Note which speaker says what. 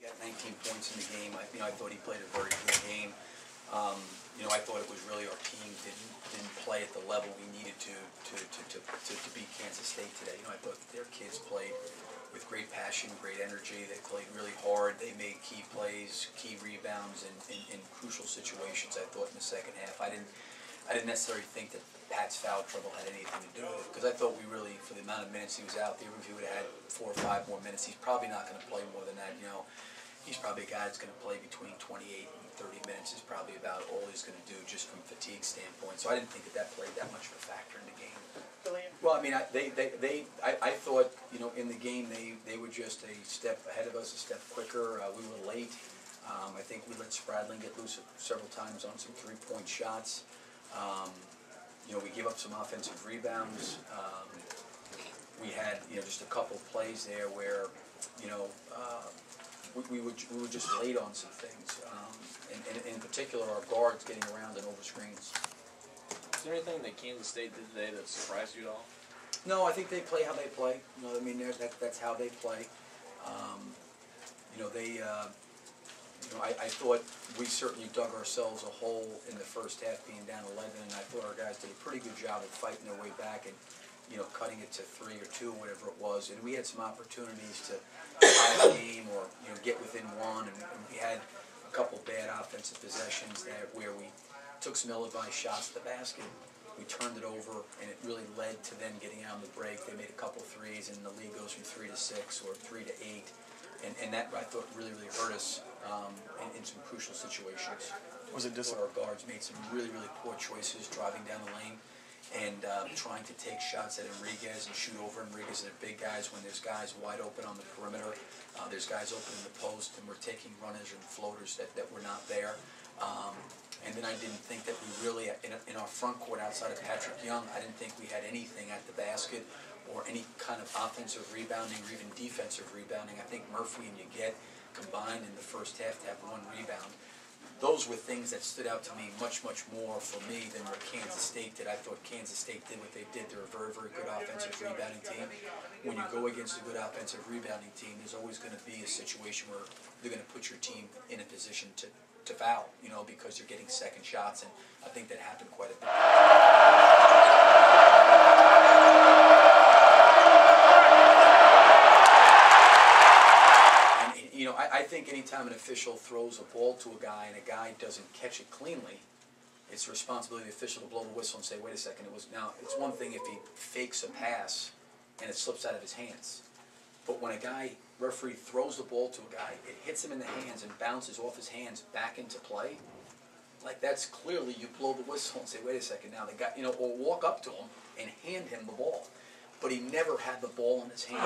Speaker 1: He got 19 points in the game. I thought he played a very good game. I thought it was really our team didn't play at the level we needed to beat Kansas State today. I thought their kids played with great passion, great energy. They played really hard. They made key plays, key rebounds in crucial situations. I thought in the second half, I didn't necessarily think that Pat's foul trouble had anything to do with it, because I thought we really, for the amount of minutes he was out there, if he would have had 4 or 5 more minutes, he's probably not going to play more than that. He's probably a guy that's going to play between 28 and 30 minutes is probably about all he's going to do just from fatigue standpoint. So I didn't think that played that much of a factor in the game. Well, I thought, in the game they were just a step ahead of us, a step quicker. We were late. I think we let Spradling get loose several times on some 3-point shots. We gave up some offensive rebounds. We had, just a couple of plays there where, we were just late on some things. And in particular, our guards getting around and over screens.
Speaker 2: Is there anything that Kansas State did today that surprised you at all?
Speaker 1: No, I think they play how they play. That's how they play. I thought we certainly dug ourselves a hole in the first half, being down 11, and I thought our guys did a pretty good job of fighting their way back and cutting it to 3 or 2, whatever it was. And we had some opportunities to tie the game or get within 1, and we had a couple bad offensive possessions where we took some ill-advised shots at the basket. We turned it over, and it really led to them getting out on the break. They made a couple threes, and the lead goes from 3 to 6 or 3 to 8. And that, I thought, really hurt us in some crucial situations.
Speaker 3: Was it
Speaker 1: our guards made some really poor choices driving down the lane and trying to take shots at Enriquez and shoot over Enriquez and the big guys when there's guys wide open on the perimeter. There's guys open in the post, and we're taking runners and floaters that were not there. And then I didn't think that we really, in our front court outside of Patrick Young, I didn't think we had anything at the basket or any kind of offensive rebounding or even defensive rebounding. I think Murphy and Yeget combined in the first half to have 1 rebound. Those were things that stood out to me much more for me than what Kansas State did. I thought Kansas State did what they did. They're a very good offensive rebounding team. When you go against a good offensive rebounding team, there's always going to be a situation where they're going to put your team in a position to foul, because you're getting second shots, and I think that happened quite a bit. I think anytime an official throws a ball to a guy and a guy doesn't catch it cleanly, it's the responsibility of the official to blow the whistle and say, wait a second, now, it's one thing if he fakes a pass and it slips out of his hands. But when a referee throws the ball to a guy, it hits him in the hands and bounces off his hands back into play, like that's clearly, you blow the whistle and say, wait a second, now the guy, or walk up to him and hand him the ball. But he never had the ball in his hand.